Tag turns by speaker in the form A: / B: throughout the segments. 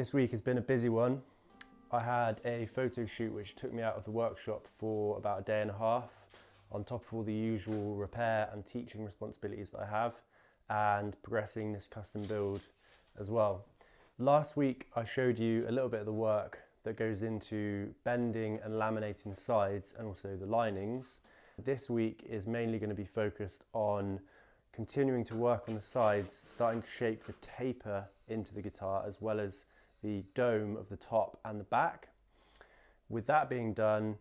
A: This week has been a busy one. I had a photo shoot which took me out of the workshop for about a day and a half, on top of all the usual repair and teaching responsibilities that I have, and progressing this custom build as well. Last week I showed you a little bit of the work that goes into bending and laminating the sides and also the linings. This week is mainly going to be focused on continuing to work on the sides, starting to shape the taper into the guitar as well as the dome of the top and the back. With that being done,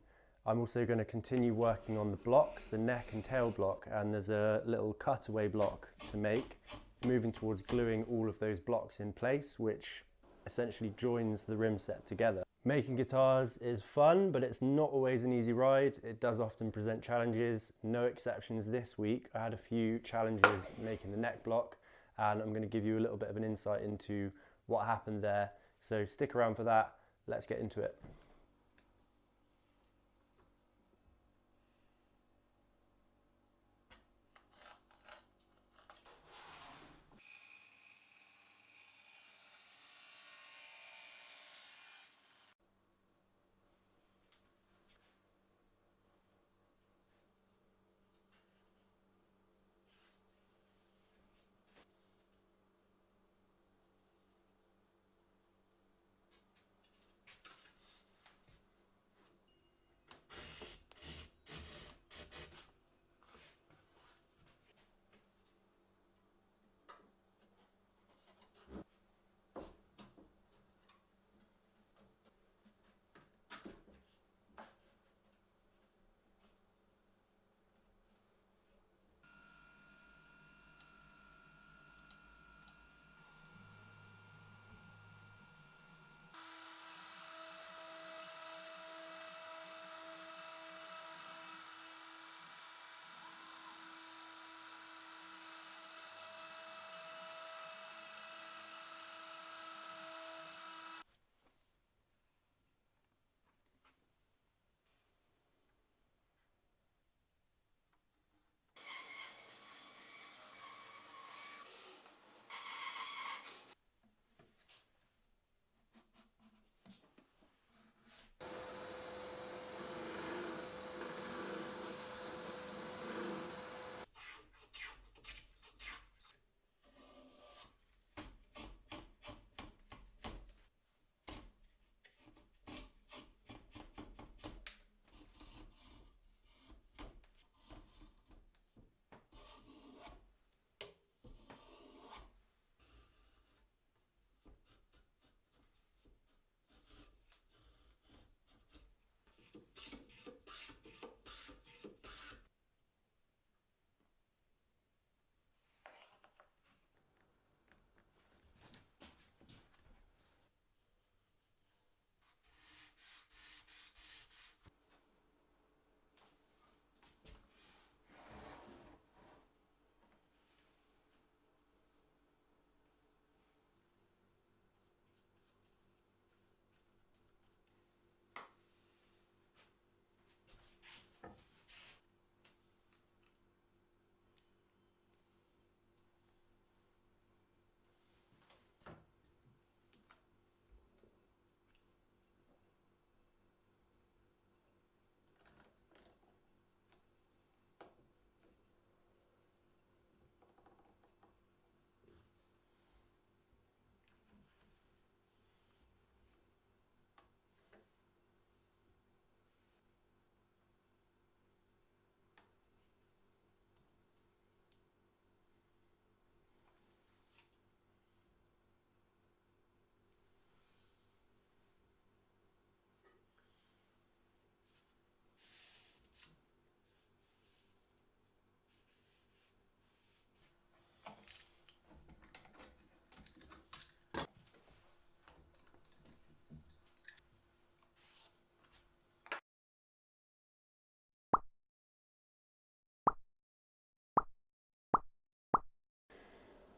A: I'm also going to continue working on the blocks, the neck and tail block, and there's a little cutaway block to make, moving towards gluing all of those blocks in place, which essentially joins the rim set together. Making guitars is fun, but it's not always an easy ride. It does often present challenges, no exceptions this week. I had a few challenges making the neck block, and I'm going to give you a little bit of an insight into what happened there. So stick around for that. Let's get into it.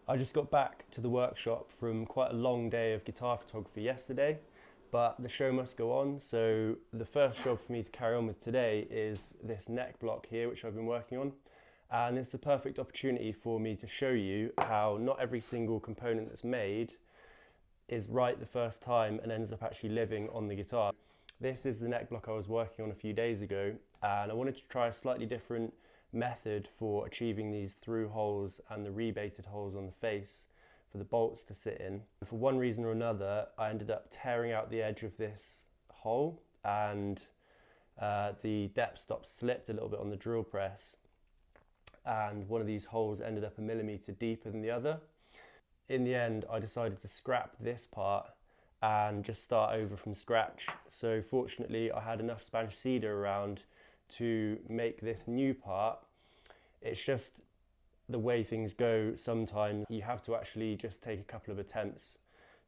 A: I just got back to the workshop from quite a long day of guitar photography yesterday, but the show must go on. So the first job for me to carry on with today is this neck block here, which I've been working on. And it's a perfect opportunity for me to show you how not every single component that's made is right the first time and ends up actually living on the guitar. This is the neck block I was working on a few days ago, and I wanted to try a slightly different method for achieving these through holes and the rebated holes on the face for the bolts to sit in. For one reason or another, I ended up tearing out the edge of this hole, and the depth stop slipped a little bit on the drill press, and one of these holes ended up 1 millimeter deeper than the other. In the end, I decided to scrap this part and just start over from scratch. So fortunately, I had enough Spanish cedar around to make this new part. It's just the way things go sometimes. You have to actually just take a couple of attempts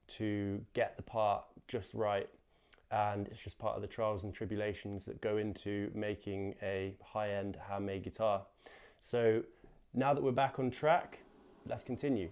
A: to get the part just right, and it's just part of the trials and tribulations that go into making a high-end handmade guitar. So now that we're back on track, let's continue.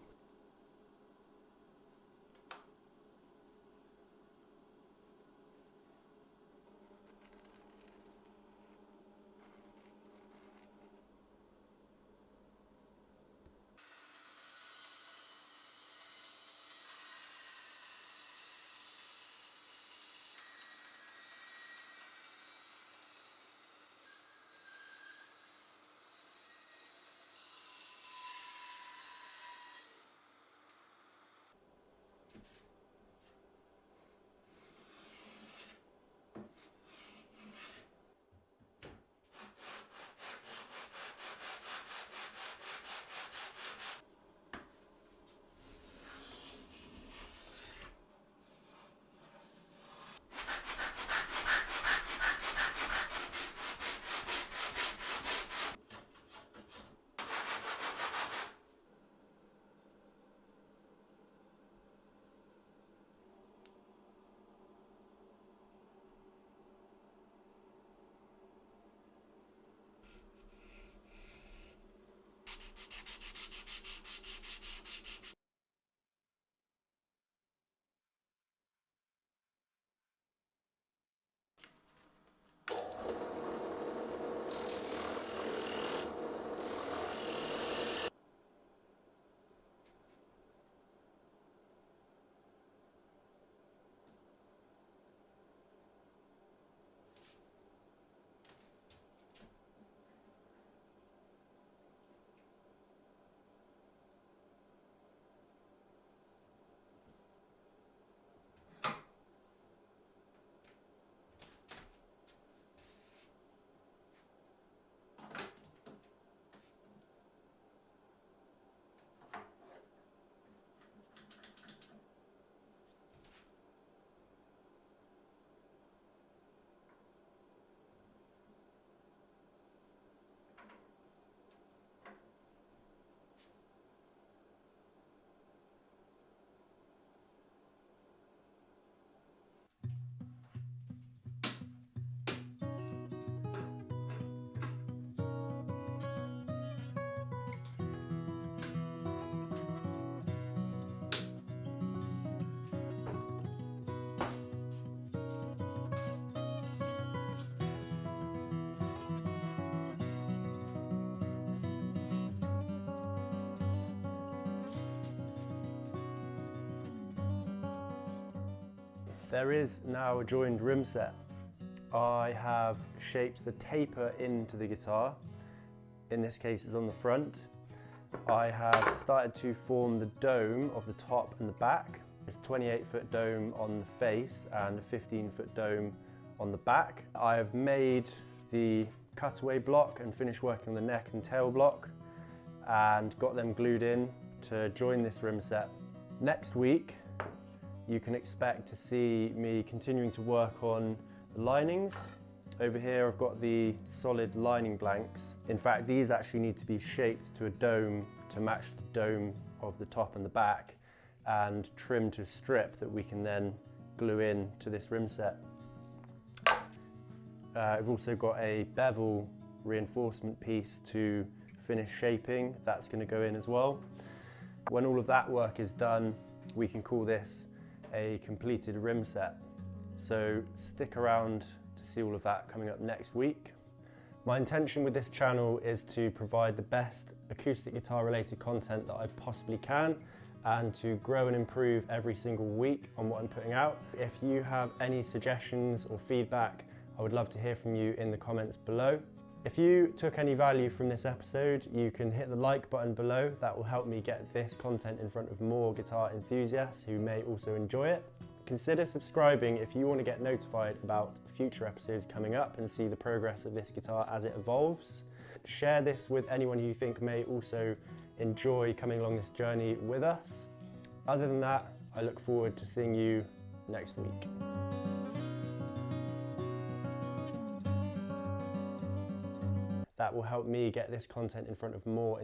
A: There is now a joined rim set. I have shaped the taper into the guitar. In this case, it's on the front. I have started to form the dome of the top and the back. There's a 28-foot dome on the face and a 15-foot dome on the back. I have made the cutaway block and finished working on the neck and tail block and got them glued in to join this rim set. Next week, you can expect to see me continuing to work on the linings. Over here I've got the solid lining blanks. In fact, these actually need to be shaped to a dome to match the dome of the top and the back, and trimmed to a strip that we can then glue in to this rim set. I've also got a bevel reinforcement piece to finish shaping. That's going to go in as well. When all of that work is done, we can call this a completed rim set. So stick around to see all of that coming up next week. My intention with this channel is to provide the best acoustic guitar related content that I possibly can, and to grow and improve every single week on what I'm putting out. If you have any suggestions or feedback, I would love to hear from you in the comments below. If you took any value from this episode, you can hit the like button below. That will help me get this content in front of more guitar enthusiasts who may also enjoy it. Consider subscribing if you want to get notified about future episodes coming up and see the progress of this guitar as it evolves. Share this with anyone who you think may also enjoy coming along this journey with us. Other than that, I look forward to seeing you next week. That will help me get this content in front of more